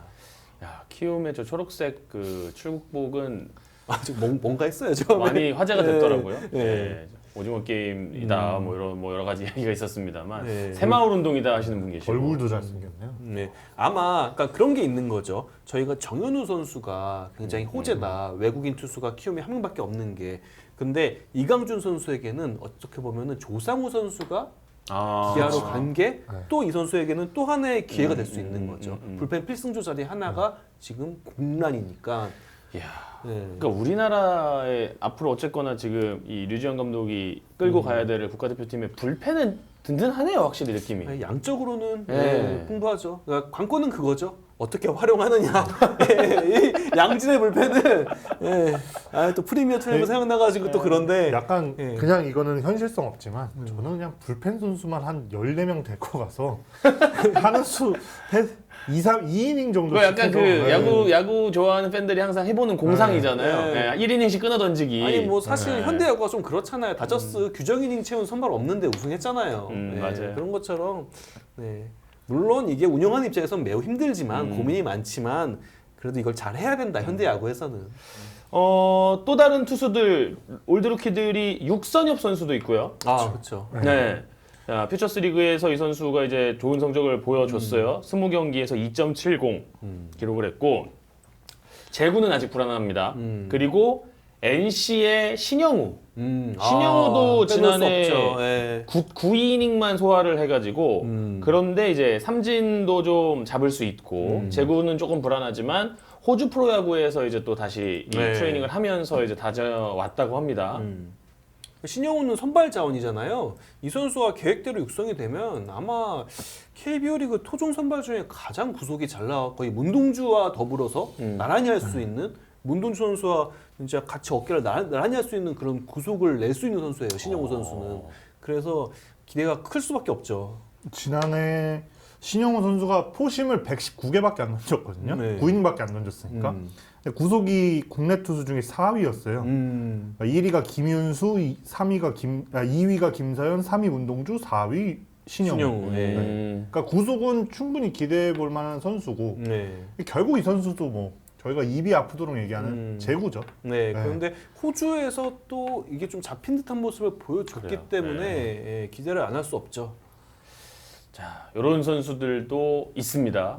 야, 키움의 저 초록색 그 출국복은 아직 뭔가 했어요, 저. 많이 화제가 네. 됐더라고요. 네. 네. 오징어 게임이다, 뭐 여러 가지 이야기가 있었습니다만 네. 새마을 운동이다 하시는 분 계시고. 얼굴도 잘생겼네요. 네, 아마 그러니까 그런 게 있는 거죠. 저희가 정현우 선수가 굉장히 호재다. 외국인 투수가 키움에 한 명밖에 없는 게. 근데 이강준 선수에게는 어떻게 보면은 조상우 선수가 기아로 간 게 또 이 선수에게는 또 하나의 기회가 될 수 있는 거죠. 불펜 필승조 자리 하나가 지금 공란이니까. 이야. 네. 그러니까 우리나라에 앞으로 어쨌거나 지금 이 류지영 감독이 끌고 가야 될 국가대표팀의 불펜은 든든하네요, 확실히 느낌이. 네, 양적으로는 네. 풍부하죠. 그러니까 관건은 그거죠. 어떻게 활용하느냐. 이 양질의 불펜은 또 프리미어 트레이너 생각나가지고 또 그런데 약간 예. 그냥 이거는 현실성 없지만 저는 그냥 불펜 선수만 한 14명 데리고 가서 하는 수 2, 2이닝 정도 그 약간 그 시켜서, 야구 좋아하는 팬들이 항상 해보는 공상이잖아요. 네. 1이닝씩 끊어 던지기. 아니 뭐 사실 네. 현대야구가 좀 그렇잖아요. 다저스 규정 이닝 채운 선발 없는데 우승했잖아요. 맞아요. 그런 것처럼 물론 이게 운영하는 입장에서는 매우 힘들지만 고민이 많지만 그래도 이걸 잘 해야 된다. 현대야구에서는. 또 다른 투수들 올드루키들이 육선엽 선수도 있고요. 아 그렇죠. 네. 자, 퓨처스 리그에서 이 선수가 이제 좋은 성적을 보여줬어요. 20경기에서 2.70 기록을 했고 제구는 아직 불안합니다. 그리고 NC의 신영우. 신영우도 지난해 9이닝만 소화를 해가지고 그런데 이제 삼진도 좀 잡을 수 있고 제구는 조금 불안하지만 호주 프로야구에서 이제 또 다시 이 트레이닝을 하면서 이제 다져왔다고 합니다. 신영우는 선발 자원이잖아요. 이 선수가 계획대로 육성이 되면 아마 KBO 리그 토종 선발 중에 가장 구속이 잘 나와 거의 문동주와 더불어서 나란히 할 수 있는 문동주 선수와 진짜 같이 어깨를 나란히 할 수 있는 그런 구속을 낼 수 있는 선수예요. 신영우 선수는. 그래서 기대가 클 수밖에 없죠. 지난해 신영호 선수가 포심을 119개밖에 안 던졌거든요. 네. 9이닝밖에 안 던졌으니까. 근데 구속이 국내 투수 중에 4위였어요. 1위가 김윤수, 2위가 김사현, 3위 문동주, 4위 신영호. 그러니까 구속은 충분히 기대해 볼 만한 선수고 결국 이 선수도 뭐 저희가 입이 아프도록 얘기하는 제구죠. 그런데 호주에서 또 이게 좀 잡힌 듯한 모습을 보여줬기 그래요. 때문에 기대를 안 할 수 없죠. 자, 이런 선수들도 있습니다.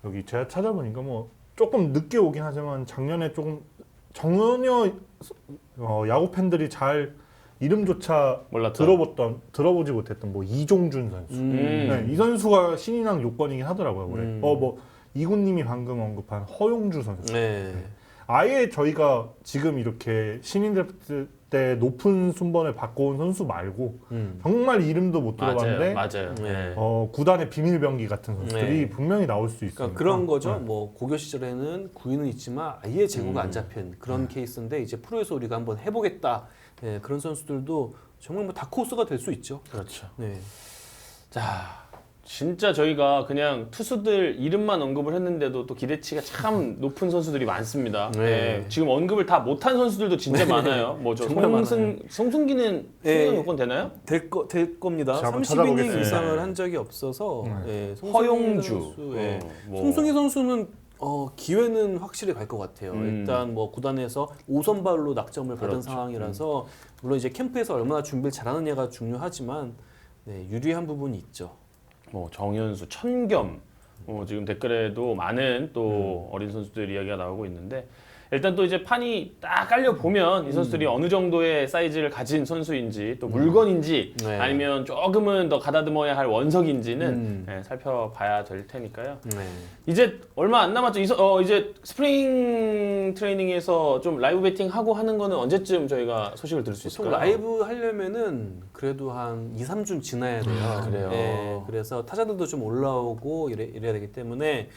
여기 제가 찾아보니까 뭐 조금 늦게 오긴 하지만 작년에 조금 전혀 야구 팬들이 잘 이름조차 몰랐죠. 들어보지 못했던 뭐 이종준 선수. 이 선수가 신인왕 요건이긴 하더라고요. 올해. 뭐 이군님이 방금 언급한 허용주 선수. 아예 저희가 지금 이렇게 신인 드래프트 때 높은 순번을 바꿔온 선수 말고 정말 이름도 못 들어봤는데 맞아요. 구단의 비밀병기 같은 선수들이 분명히 나올 수 있으니까 그러니까 그런 거죠. 뭐 고교 시절에는 구위는 있지만 아예 제구가 안 잡힌 그런 케이스인데 이제 프로에서 우리가 한번 해보겠다. 그런 선수들도 정말 뭐 다크호스가 될 수 있죠. 그렇죠. 네. 자, 진짜 저희가 그냥 투수들 이름만 언급을 했는데도 또 기대치가 참 높은 선수들이 많습니다. 지금 언급을 다 못한 선수들도 진짜 많아요. 뭐죠? 정말 송승기는 승격 요건 되나요? 될 겁니다. 제가 한번 30이닝 찾아보겠습니다. 이상을 한 적이 없어서 허용주. 송승기 선수는 기회는 확실히 갈 것 같아요. 일단 뭐 구단에서 5선발로 낙점을 받은 상황이라서 물론 이제 캠프에서 얼마나 준비를 잘하느냐가 중요하지만 유리한 부분이 있죠. 뭐 정현수, 천겸, 지금 댓글에도 많은 또 어린 선수들 이야기가 나오고 있는데 일단 또 이제 판이 딱 깔려 보면 이 선수들이 어느 정도의 사이즈를 가진 선수인지 또 물건인지 아니면 조금은 더 가다듬어야 할 원석인지는 살펴봐야 될 테니까요. 이제 얼마 안 남았죠. 이제 스프링 트레이닝에서 좀 라이브 배팅 하고 하는 거는 언제쯤 저희가 소식을 들을 수 보통 있을까요? 라이브 하려면은 그래도 한 2, 3주 지나야 돼요. 그래요? 그래서 타자들도 좀 올라오고 이래야 되기 때문에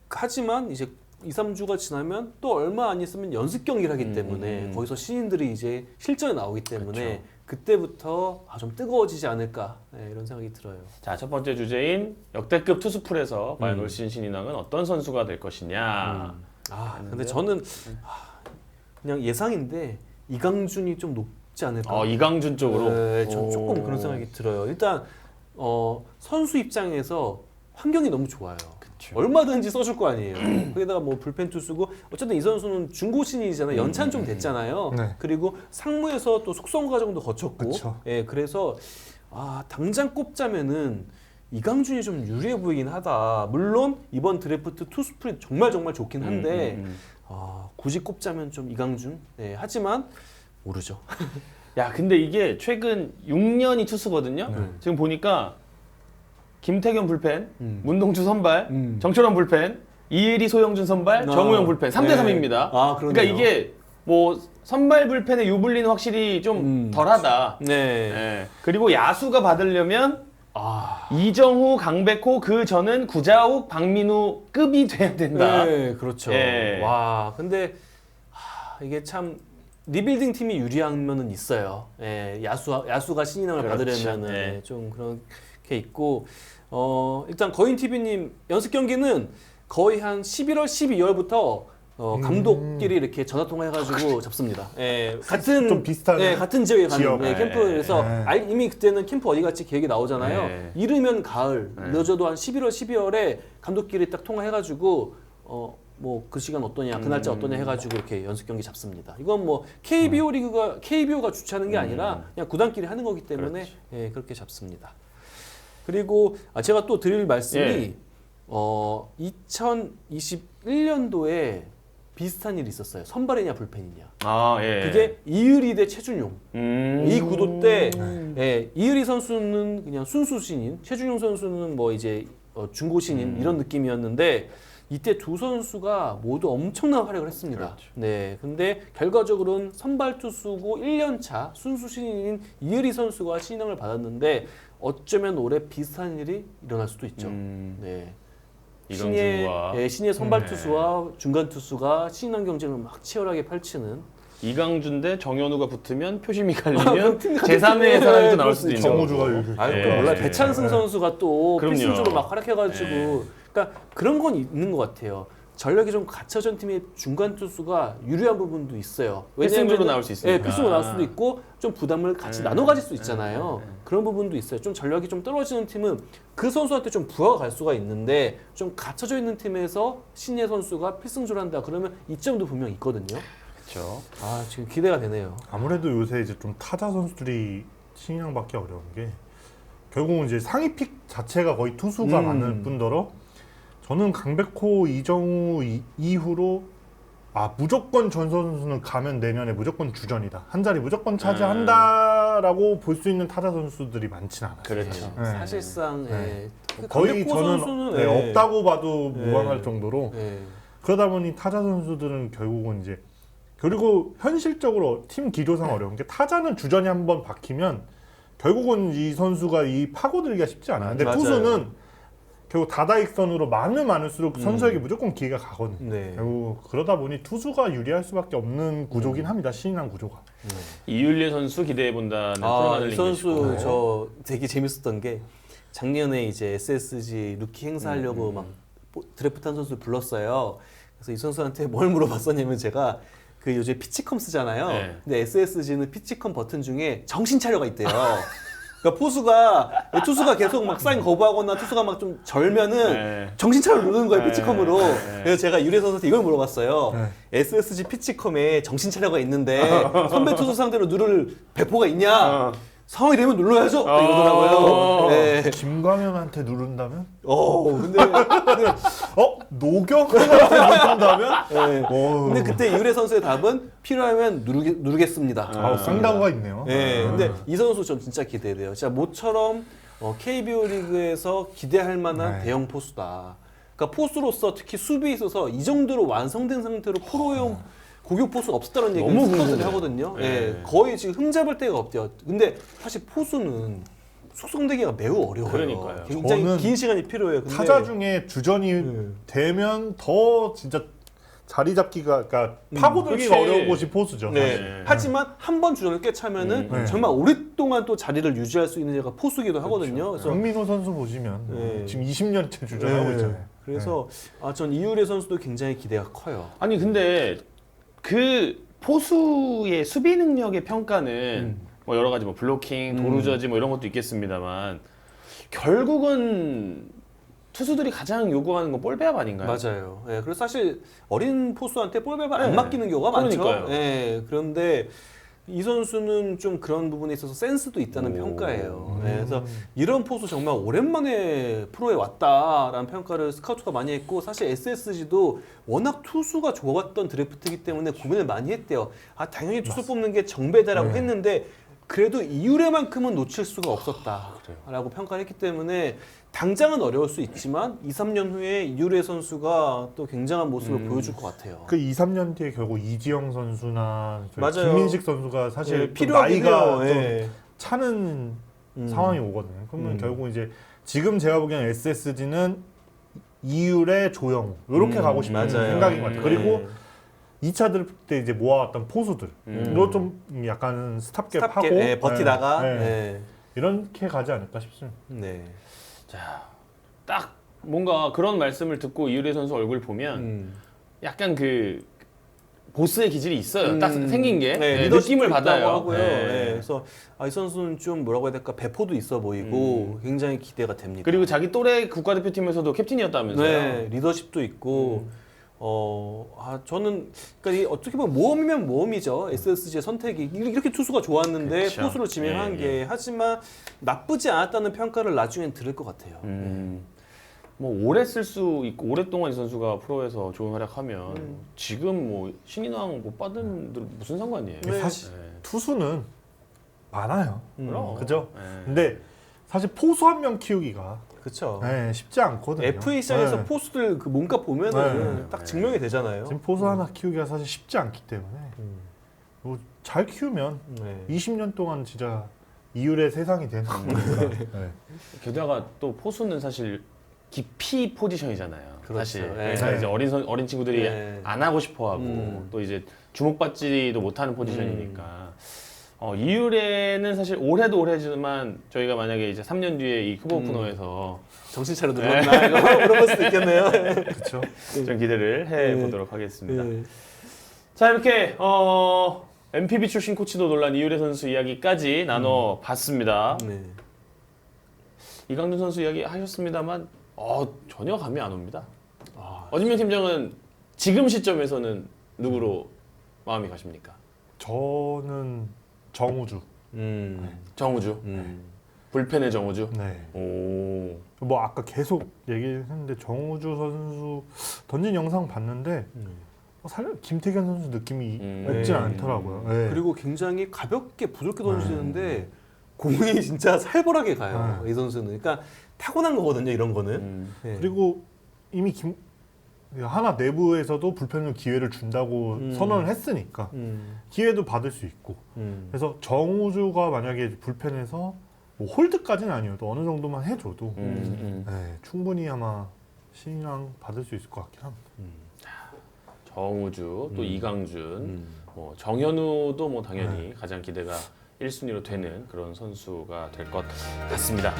하지만 이제 2, 3주가 지나면 또 얼마 안 있으면 연습 경기를 하기 때문에 거기서 신인들이 이제 실전에 나오기 때문에 그때부터 좀 뜨거워지지 않을까 이런 생각이 들어요. 자, 첫 번째 주제인 역대급 투수풀에서 과연 올 시즌 신인왕은 어떤 선수가 될 것이냐. 근데 저는 그냥 예상인데 이강준이 좀 높지 않을까. 이강준 쪽으로. 네, 전 조금 그런 생각이 들어요. 일단 선수 입장에서 환경이 너무 좋아요. 그쵸. 얼마든지 써줄 거 아니에요. 거기다가 뭐 불펜 투수고 어쨌든 이 선수는 중고신이잖아요. 연차는 좀 됐잖아요. 네. 그리고 상무에서 또 숙성 과정도 거쳤고, 그쵸. 예, 그래서 당장 꼽자면은 이강준이 좀 유리해 보이긴 하다. 물론 이번 드래프트 투 스프릿 정말 좋긴 한데 굳이 꼽자면 좀 이강준. 예, 하지만 모르죠. 야, 근데 이게 최근 6년이 투수거든요. 지금 보니까 김태균 불펜, 문동주 선발, 정철원 불펜, 이일이 소영준 선발, 정우영 불펜 3대3입니다. 그러니까 이게 뭐 선발 불펜의 유불리는 확실히 좀 덜하다. 네. 예. 그리고 야수가 받으려면 이정후, 강백호 그 전은 구자욱, 박민우 급이 돼야 된다. 네, 그렇죠. 예. 와, 근데 이게 참 리빌딩 팀이 유리한 면은 있어요. 예, 야수가 신인왕을 그렇죠. 받으려면은 네. 좀 그런 게 있고, 일단 거인 TV님 연습 경기는 거의 한 11월, 12월부터 감독끼리 이렇게 전화 통화해가지고 잡습니다. 예, 같은 좀 비슷한 같은 지역에 가는 지역. 캠프에서 이미 그때는 캠프 어디 갈지 계획이 나오잖아요. 네. 이르면 가을, 늦어도 한 11월, 12월에 감독끼리 딱 통화해가지고 뭐 그 시간 어떠냐, 그 날짜 어떠냐 해가지고 이렇게 연습 경기 잡습니다. 이건 뭐 KBO가 주최하는 게 아니라 그냥 구단끼리 하는 거기 때문에 예, 그렇게 잡습니다. 그리고 제가 또 드릴 말씀이 2021년도에 비슷한 일이 있었어요. 선발이냐 불펜이냐. 예. 그게 이의리 대 최준용. 이 구도 때 네. 이의리 선수는 그냥 순수 신인, 최준용 선수는 뭐 이제 중고 신인 이런 느낌이었는데 이때 두 선수가 모두 엄청난 활약을 했습니다. 그렇죠. 네, 근데 결과적으로는 선발 투수고 1년차 순수 신인인 이의리 선수가 신인왕을 받았는데 어쩌면 올해 비슷한 일이 일어날 수도 있죠. 네. 이강준과 신의 선발 투수와 중간 투수가 신인왕 경쟁을 막 치열하게 펼치는 이강준 대 정현우가 붙으면 표심이 갈리면 제3의 사람이 또 나올 수도 있는 정우주가 거고. 이렇게. 또 몰라요. 배찬승 선수가 또 그럼요. 필승조로 막 활약해가지고 그러니까 그런 건 있는 것 같아요. 전력이 좀 갖춰진 팀의 중간 투수가 유리한 부분도 있어요. 필승조로 나올 수 있으니까. 네, 필승으로 나올 수도 있고 좀 부담을 같이 나눠 가질 수 있잖아요. 그런 부분도 있어요. 좀 전력이 좀 떨어지는 팀은 그 선수한테 좀 부하가 갈 수가 있는데 좀 갖춰져 있는 팀에서 신예 선수가 필승조를 한다. 그러면 이점도 분명 있거든요. 그렇죠. 지금 기대가 되네요. 아무래도 요새 이제 좀 타자 선수들이 신인왕 받기 어려운 게 결국은 이제 상위 픽 자체가 거의 투수가 많을 뿐더러 저는 강백호, 이정우 이후로 무조건 전선 선수는 가면 내년에 무조건 주전이다. 한 자리 무조건 차지한다라고 볼 수 있는 타자 선수들이 많지는 않아요. 그렇죠. 네. 사실상 거의 강백호 저는 선수는 없다고 봐도 무방할 정도로 예. 그러다 보니 타자 선수들은 결국은 이제 그리고 현실적으로 팀 기조상 어려운 게 타자는 주전이 한번 박히면 결국은 이 선수가 이 파고들기가 쉽지 않아요. 근데 맞아요. 투수는 결국 다다익선으로 많을수록 선수에게 무조건 기회가 가거든요. 네. 결국 그러다 보니 투수가 유리할 수밖에 없는 구조긴 합니다. 신인왕 구조가. 이율리 선수 기대해 본다는 프로만을 이 선수 저 되게 재밌었던 게 작년에 이제 SSG 루키 행사하려고 막 드래프트한 선수를 불렀어요. 그래서 이 선수한테 뭘 물어봤었냐면 제가 그 요즘 피치컴 쓰잖아요. 네. 근데 SSG는 피치컴 버튼 중에 정신 차려가 있대요. 그러니까 투수가 계속 막 사인 거부하거나 투수가 막 좀 절면은 정신 차려 누르는 거예요, 피치컴으로. 그래서 제가 유리 선수한테 이걸 물어봤어요. SSG 피치컴에 정신 차려가 있는데 선배 투수 상대로 누를 배포가 있냐? 상황이 되면 눌러야죠. 이러더라고요. 네. 김광현한테 누른다면? 근데 노경한테 누른다면? 네. 근데 그때 이유래 선수의 답은 필요하면 누르겠습니다. 쌍다구가 있네요. 네, 근데 이 선수 전 진짜 기대돼요. 진짜 모처럼 KBO 리그에서 기대할 만한 대형 포수다. 그러니까 포수로서 특히 수비에 있어서 이 정도로 완성된 상태로 프로용 고교 포수 없었다는 얘기를 너무 스카우트들이 궁금해요. 하거든요. 네. 예, 거의 지금 흠잡을 데가 없대요. 근데 사실 포수는 숙성되기가 매우 어려워요. 그러니까요. 굉장히 저는 긴 시간이 필요해요. 근데 타자 중에 주전이 되면 더 진짜 자리 잡기가 그러니까 파고들기가 그치. 어려운 곳이 포수죠. 네. 네. 하지만 한 번 주전을 꿰차면은 정말 오랫동안 또 자리를 유지할 수 있는 애가 포수기도 하거든요. 그래서 강민호 선수 보시면 네. 지금 20년째 주전하고 네. 있잖아요. 그래서 전 이유래 선수도 굉장히 기대가 커요. 아니 근데 그 포수의 수비 능력의 평가는 뭐 여러 가지 뭐 블로킹, 도루 저지 뭐 이런 것도 있겠습니다만 결국은 투수들이 가장 요구하는 건 볼배합 아닌가요? 맞아요. 예, 그래서 사실 어린 포수한테 볼배합 안 네. 맡기는 경우가 많죠. 그러니까요. 예, 그런데 이 선수는 좀 그런 부분에 있어서 센스도 있다는 오. 평가예요. 예, 그래서 이런 포수 정말 오랜만에 프로에 왔다라는 평가를 스카우트가 많이 했고 사실 SSG도 워낙 투수가 좋았던 드래프트이기 때문에 고민을 많이 했대요. 당연히 투수 뽑는 게 정배다라고 네. 했는데 그래도 이유래만큼은 놓칠 수가 없었다라고 평가를 했기 때문에 당장은 어려울 수 있지만 2, 3년 후에 이유래 선수가 또 굉장한 모습을 보여줄 것 같아요. 그 2, 3년 뒤에 결국 이지영 선수나 맞아요. 김민식 선수가 사실 예, 좀 필요하긴 나이가 해요. 좀 예. 차는 상황이 오거든요. 그러면 결국 이제 지금 제가 보기에는 SSG는 이율의 조영우 이렇게 가고 싶은 맞아요. 생각인 것 같아요. 그리고 예. 2차 드래프트 때 이제 모아왔던 포수들로 좀 약간 스탑갭하고 예, 버티다가 네, 네. 예. 이렇게 가지 않을까 싶습니다. 네. 자, 딱 뭔가 그런 말씀을 듣고 이유래 선수 얼굴 보면 약간 그 보스의 기질이 있어요. 딱 생긴 게 네, 느낌을 리더십도 받아요. 있다고 하고요. 네. 네, 그래서 이 선수는 좀 뭐라고 해야 될까 배포도 있어 보이고 굉장히 기대가 됩니다. 그리고 자기 또래 국가대표팀에서도 캡틴이었다면서요. 네, 리더십도 있고 저는 그러니까 어떻게 보면 모험이면 모험이죠. SSG의 선택이 이렇게 투수가 좋았는데 그쵸. 포수로 지명한 예, 게 하지만 나쁘지 않았다는 평가를 나중엔 들을 것 같아요. 뭐 오래 쓸 수 있고 오랫동안 이 선수가 프로에서 좋은 활약하면 지금 뭐 신인왕 못 받은 분들 무슨 상관이에요? 네. 사실 네. 투수는 많아요. 그럼. 그죠? 네. 근데 사실 포수 한 명 키우기가 그렇죠. 네, 쉽지 않거든요. FA 시장에서 네. 포수들 그 몸값 보면은 네. 딱 증명이 되잖아요. 지금 포수 하나 키우기가 사실 쉽지 않기 때문에 뭐잘 키우면 네. 20년 동안 진짜 이율의 세상이 되는 거니까. 네. 게다가 또 포수는 사실 깊이 포지션이잖아요. 그렇죠. 사실 네. 그러니까 이제 어린 친구들이 네. 안 하고 싶어하고 또 이제 주목받지도 못하는 포지션이니까 이율에는 사실 올해도 올해지만 저희가 만약에 이제 3년 뒤에 이 크보 오프너에서 정신 차려 들었나 이거 물어볼 수도 있겠네요. 그렇죠. 좀 기대를 해보도록 하겠습니다. 네. 자 이렇게 MPB 출신 코치도 놀란 이율의 선수 이야기까지 나눠봤습니다. 네. 이강준 선수 이야기 하셨습니다만 전혀 감이 안 옵니다. 아, 어진명 팀장은 지금 시점에서는 누구로 마음이 가십니까? 저는 정우주. 정우주. 불펜의 정우주. 네. 오. 뭐 아까 계속 얘기했는데 정우주 선수 던진 영상 봤는데 사실 김태균 선수 느낌이 없진 않더라고요. 네. 그리고 굉장히 가볍게 부드럽게 던지는데 공이 진짜 살벌하게 가요. 이 선수는. 그러니까 타고난 거거든요. 이런 거는. 네. 그리고 이미 하나 내부에서도 불펜을 기회를 준다고 선언을 했으니까 기회도 받을 수 있고 그래서 정우주가 만약에 불펜에서 뭐 홀드까지는 아니어도 어느 정도만 해줘도 네, 충분히 아마 신인왕 받을 수 있을 것 같긴 합니다. 정우주 또 이강준 뭐 정현우도 뭐 당연히 가장 기대가 1순위로 되는 그런 선수가 될 것 같습니다.